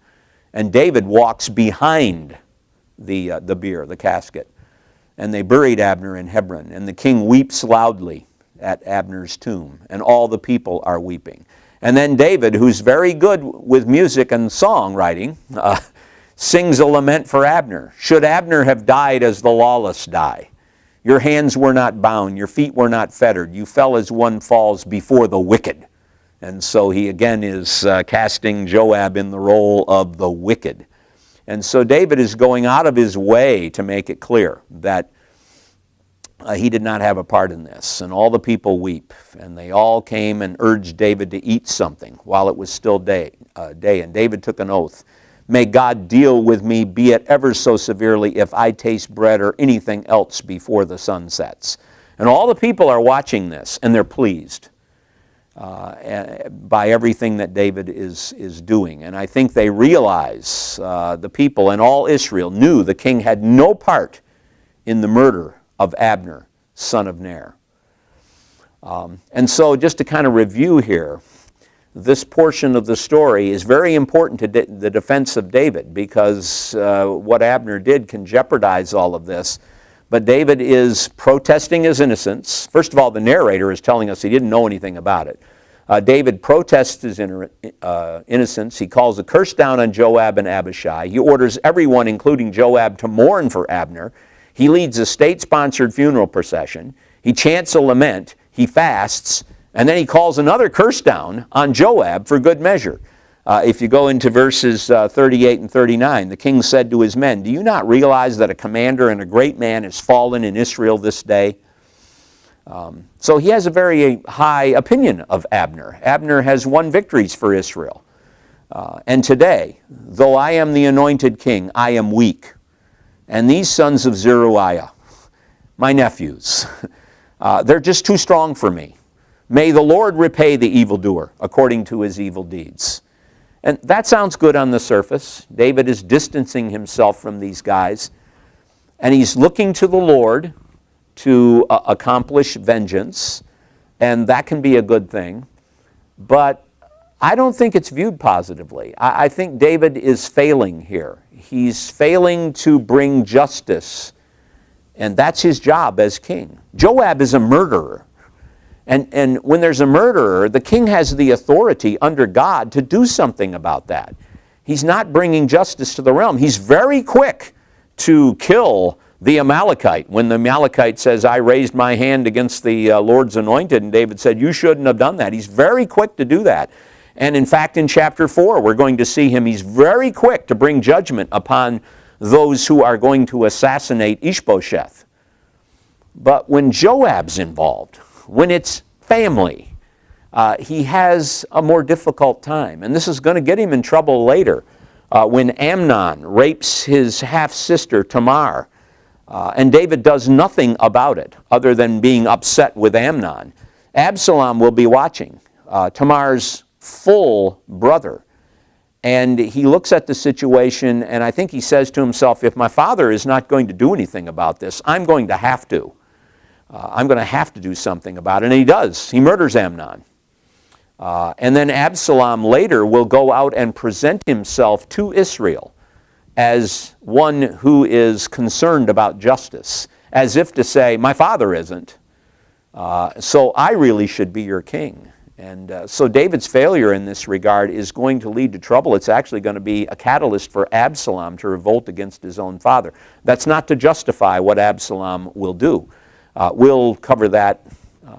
And David walks behind the bier, the casket. And they buried Abner in Hebron, and the king weeps loudly at Abner's tomb, and all the people are weeping. And then David, who's very good with music and songwriting, sings a lament for Abner. Should Abner have died as the lawless die? Your hands were not bound, your feet were not fettered. You fell as one falls before the wicked. And so he again is casting Joab in the role of the wicked. And so David is going out of his way to make it clear that he did not have a part in this. And all the people weep. And they all came and urged David to eat something while it was still day. And David took an oath. May God deal with me, be it ever so severely, if I taste bread or anything else before the sun sets. And all the people are watching this, and they're pleased by everything that David is doing. And I think they realize, the people and all Israel knew the king had no part in the murder of Abner, son of Ner. And so just to kind of review here, this portion of the story is very important to the defense of David, because what Abner did can jeopardize all of this. But David is protesting his innocence. First of all, the narrator is telling us he didn't know anything about it. David protests his innocence. He calls a curse down on Joab and Abishai. He orders everyone, including Joab, to mourn for Abner. He leads a state-sponsored funeral procession. He chants a lament. He fasts. And then he calls another curse down on Joab for good measure. If you go into verses 38 and 39, the king said to his men, do you not realize that a commander and a great man has fallen in Israel this day? So he has a very high opinion of Abner. Abner has won victories for Israel. And today, though I am the anointed king, I am weak. And these sons of Zeruiah, my nephews, they're just too strong for me. May the Lord repay the evildoer according to his evil deeds. And that sounds good on the surface. David is distancing himself from these guys, and he's looking to the Lord to accomplish vengeance, and that can be a good thing. But I don't think it's viewed positively. I think David is failing here. He's failing to bring justice, and that's his job as king. Joab is a murderer. And when there's a murderer, the king has the authority under God to do something about that. He's not bringing justice to the realm. He's very quick to kill the Amalekite. When the Amalekite says, I raised my hand against the Lord's anointed, and David said, you shouldn't have done that. He's very quick to do that. And in fact, in chapter 4, we're going to see him. He's very quick to bring judgment upon those who are going to assassinate Ishbosheth. But when Joab's involved, when it's family, he has a more difficult time. And this is going to get him in trouble later when Amnon rapes his half-sister Tamar. And David does nothing about it other than being upset with Amnon. Absalom will be watching, Tamar's full brother. And he looks at the situation, and I think he says to himself, if my father is not going to do anything about this, I'm going to have to. I'm going to have to do something about it. And he does. He murders Amnon. And then Absalom later will go out and present himself to Israel as one who is concerned about justice, as if to say, my father isn't, so I really should be your king. And so David's failure in this regard is going to lead to trouble. It's actually going to be a catalyst for Absalom to revolt against his own father. That's not to justify what Absalom will do. We'll cover that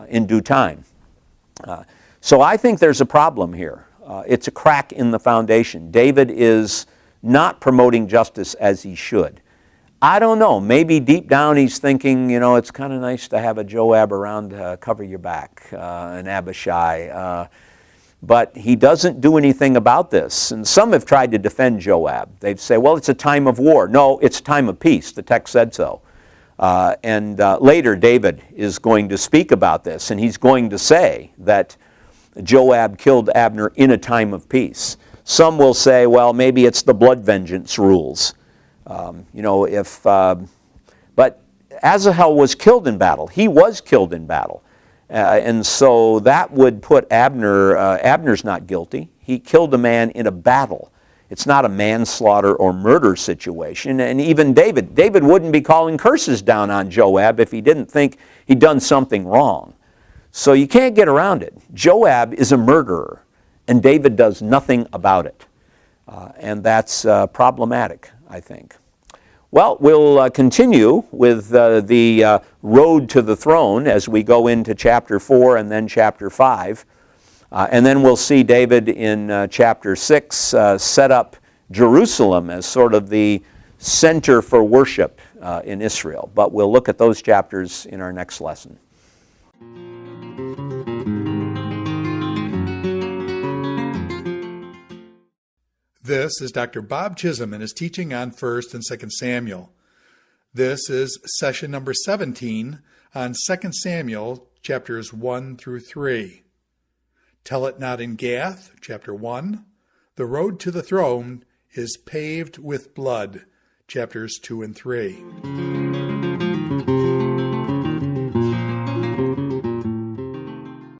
in due time. So I think there's a problem here. It's a crack in the foundation. David is not promoting justice as he should. I don't know. Maybe deep down he's thinking, you know, it's kind of nice to have a Joab around to cover your back, an Abishai. But he doesn't do anything about this. And some have tried to defend Joab. They'd say, well, it's a time of war. No, it's a time of peace. The text said so. And later David is going to speak about this, and he's going to say that Joab killed Abner in a time of peace. Some will say, well, maybe it's the blood vengeance rules. But Asahel was killed in battle. He was killed in battle. And so that would put Abner's not guilty. He killed a man in a battle. It's not a manslaughter or murder situation. And even David wouldn't be calling curses down on Joab if he didn't think he'd done something wrong. So you can't get around it. Joab is a murderer, and David does nothing about it. And that's problematic, I think. Well, we'll continue with the road to the throne as we go into chapter 4 and then chapter 5. And then we'll see David in chapter 6 set up Jerusalem as sort of the center for worship in Israel. But we'll look at those chapters in our next lesson. This is Dr. Bob Chisholm and his teaching on 1st and 2nd Samuel. This is session number 17 on 2 Samuel chapters 1 through 3. Tell it not in Gath, chapter 1. The road to the throne is paved with blood, chapters 2 and 3.